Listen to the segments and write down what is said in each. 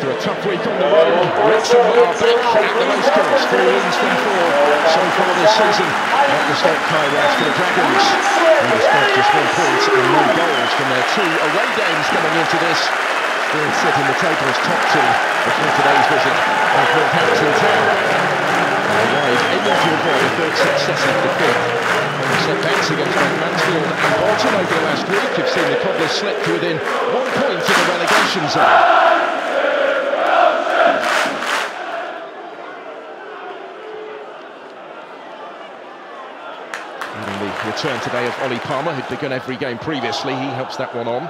After a tough week on the road, Wrexham are back at the race course. 4 wins from 4 so far this season at the Stoke Highlands for the Dragons. And despite just 1 point and no goals from their 2 away games coming into this, still setting the table as top 2 before today's visit of Northampton Town. Arrived aiming to avoid a 3rd successive defeat. Setbacks against both Mansfield and Bolton over the last week have seen the Cobblers slip to within 1 point of the relegation zone. And the return today of Ollie Palmer, who'd begun every game previously, he helps that one on.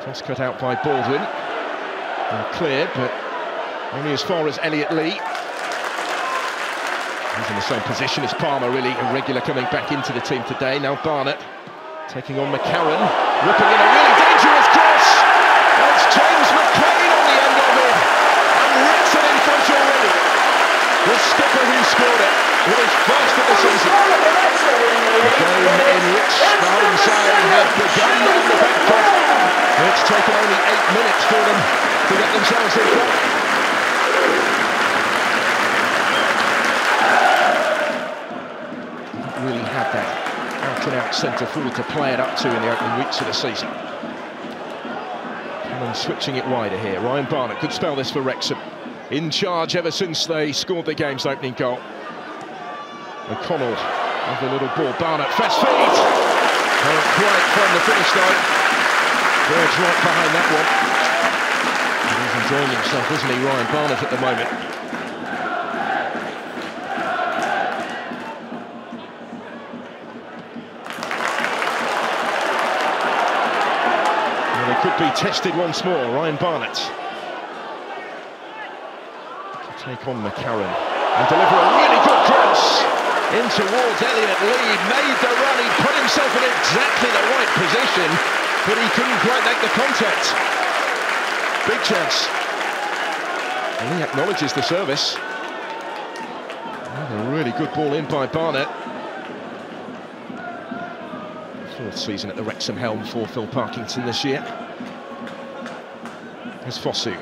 Cross cut out by Baldwin. And cleared, but only as far as Elliott Lee. He's in the same position as Palmer, really irregular coming back into the team today. Now Barnett taking on McCarron, whipping in a really dangerous cross. That's James McClain on the end of it, and Wrexham in front already. The skipper who scored it with his first of the season. The game in which the home side have begun on the back foot. It's taken only 8 minutes for them to get themselves in front. Really had that out-and-out centre forward to play it up to in the opening weeks of the season. And switching it wider here. Ryan Barnett could spell this for Wrexham. In charge ever since they scored the game's opening goal. O'Connell of the little ball. Barnett, fast feet. Can't quite find the finish line. Bird's right behind that one. He's enjoying himself, isn't he, Ryan Barnett at the moment. Could be tested once more. Ryan Barnett to take on McCarron and deliver a really good cross in towards Elliott Lee. Made the run, he put himself in exactly the right position, but he couldn't quite make the contact. Big chance. And he acknowledges the service. And a really good ball in by Barnett. 4th season at the Wrexham helm for Phil Parkinson this year. Here's Fosu.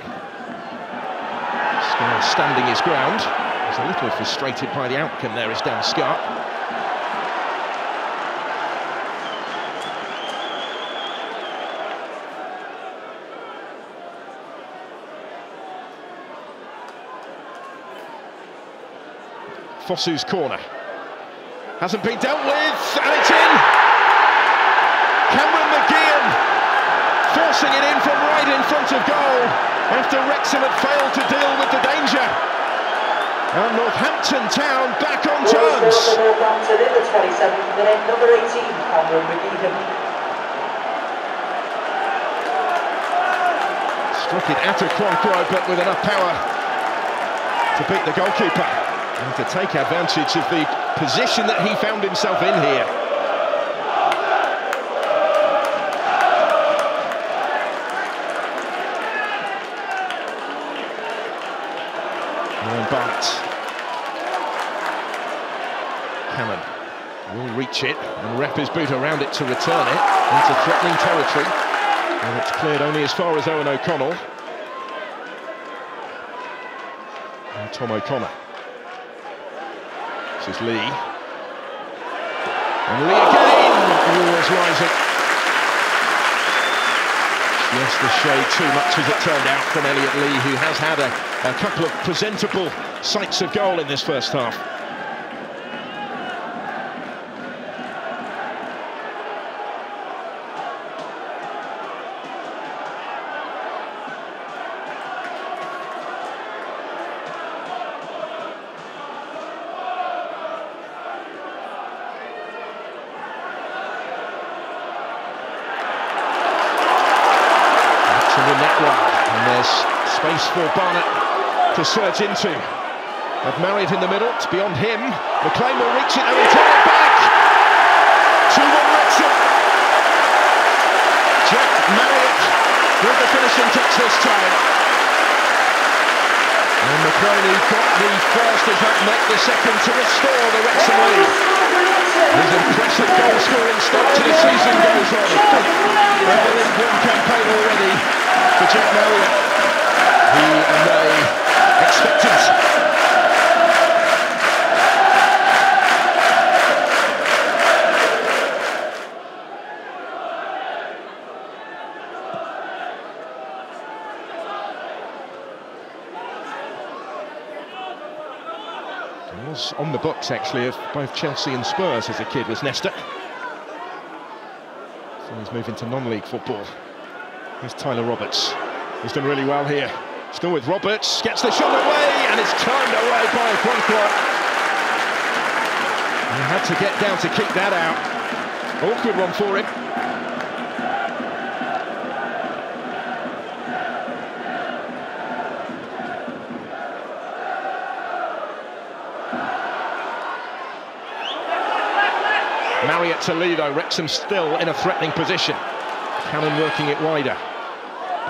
Still standing his ground. He's a little frustrated by the outcome there as Dan Scarp. Fosu's corner. Hasn't been dealt with, and it's in! Cameron McGeehan forcing it in from right in front of goal after Wrexham had failed to deal with the danger. And Northampton Town back on terms. Northampton in the 27th minute, number 18, Cameron McGeehan. Struck it at Okonkwo, but with enough power to beat the goalkeeper and to take advantage of the position that he found himself in here. Barnett. Hammond will reach it and wrap his boot around it to return it into threatening territory. And it's cleared only as far as Owen O'Connell. And Tom O'Connor. This is Lee. And Lee again! Always rising. Yes, the shade too much as it turned out from Elliott Lee, who has had a couple of presentable sights of goal in this first half. Win that one, and there's space for Barnett to surge into. They've married in the middle, it's beyond him. McClain will reach it and return it back. 2-1 Wrexham. Jack Marriott with the finishing touch this time. And McClain, who got the first, has not met the second to restore the Wrexham lead. His impressive goal-scoring start to the season goes on. A League One campaign already for Jack Marriott. He Was on the books actually of both Chelsea and Spurs as a kid, was Nesta. So he's moving to non-league football. Here's Tyler Roberts. He's done really well here. Still with Roberts, gets the shot away, and it's turned away by Okonkwo. He had to get down to keep that out. Awkward one for him. Marriott Toledo, Wrexham still in a threatening position. Cannon working it wider.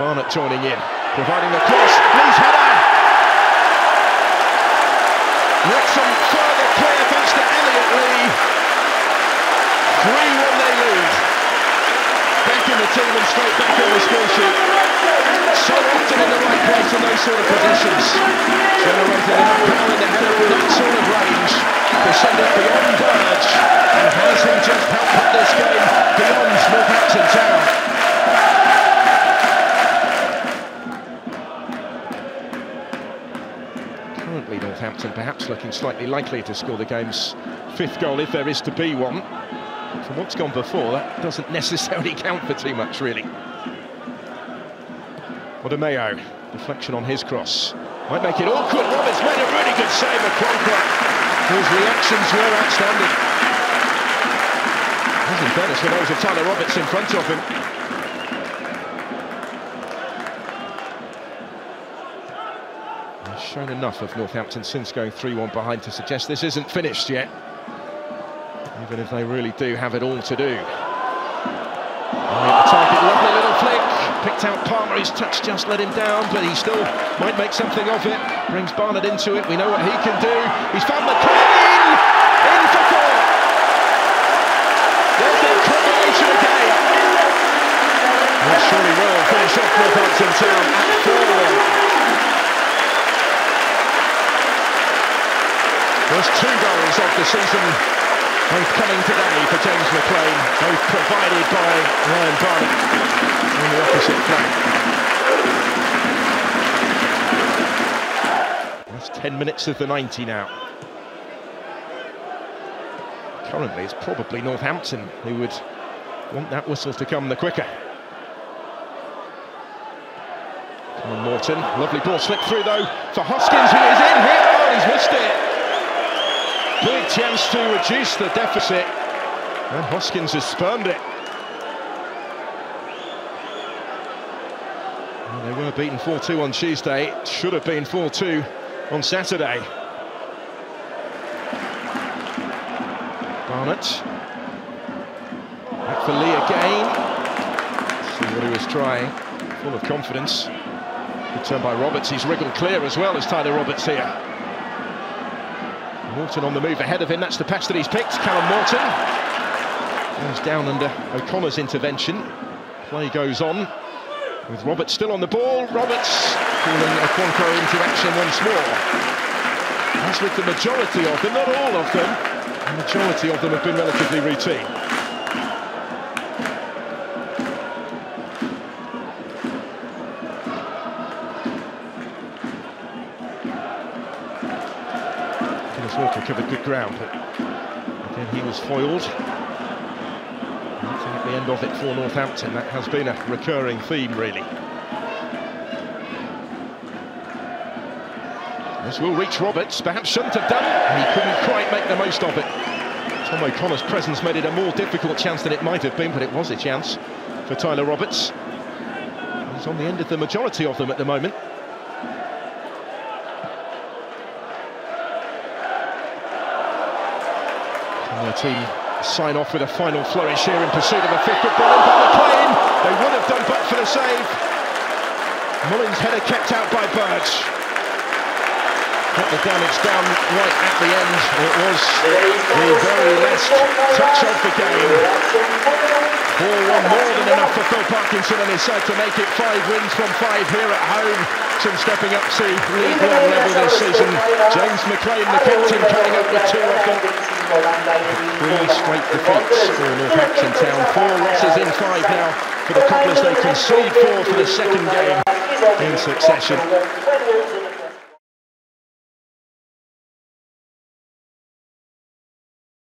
Barnett joining in, providing the cross. Lee's header! Wrexham further clear thanks to Elliot Lee. 3-1 they lead. Back in the team and straight back on the score sheet. So often in the right place in those sort of positions. Generating enough power in the header with that sort of range to send it beyond Burge. And has he just helped put this game beyond Northampton Town? Currently Northampton perhaps looking slightly likely to score the game's 5th goal if there is to be one. From what's gone before, that doesn't necessarily count for too much, really. Odemeo, deflection on his cross. Might make it awkward. Roberts made a really good save of Okonkwo. His reactions were outstanding. In fairness for those of Tyler Roberts in front of him. He's shown enough of Northampton since going 3-1 behind to suggest this isn't finished yet. Even if they really do have it all to do. The target, lovely little flick. Picked out Palmer, his touch just let him down, but he still might make something of it. Brings Barnett into it, we know what he can do. He's found McLean! In for goal! There's the combination again. Well, surely will finish off Northampton Town at 4-1. There's 2 goals of the season, both coming today for James McLean, both provided by Ryan Barnett on the opposite flank. That's 10 minutes of the 90 now. Currently it's probably Northampton who would want that whistle to come the quicker. Come on, Morton, lovely ball slipped through though for Hoskins, who is in here. Oh, he's missed it. Big chance to reduce the deficit, and Hoskins has spurned it. Well, they were beaten 4-2 on Tuesday, should have been 4-2 on Saturday. Barnett. Back for Lee again. Let's see what he was trying. Full of confidence. Good turn by Roberts. He's wriggled clear as well as Tyler Roberts here. Morton on the move ahead of him. That's the pass that he's picked. Callum Morton goes down under O'Connor's intervention. Play goes on with Roberts still on the ball. Roberts pulling Okonkwo into action once more. As with the majority of them, not all of them, the majority of them have been relatively routine. Walker covered good ground, but again he was foiled. Nothing at the end of it for Northampton. That has been a recurring theme, really. This will reach Roberts, perhaps shouldn't have done, and he couldn't quite make the most of it. Tom O'Connor's presence made it a more difficult chance than it might have been, but it was a chance for Tyler Roberts. He's on the end of the majority of them at the moment. And the team sign off with a final flourish here in pursuit of a 5th. Good ball in by McLean. They would have done but for the save. Mullins' header kept out by Burge. Got the damage down right at the end. It was the very last touch of the game. 4-1, more than enough for Phil Parkinson and his side to make it 5 wins from 5 here at home. Since stepping up to League One level this season. James McLean, the captain, coming up with 2 of them. 3 straight defeats for Northampton Town. 4 losses in 5 now for the Cobblers. They concede 4 for the 2nd game in succession.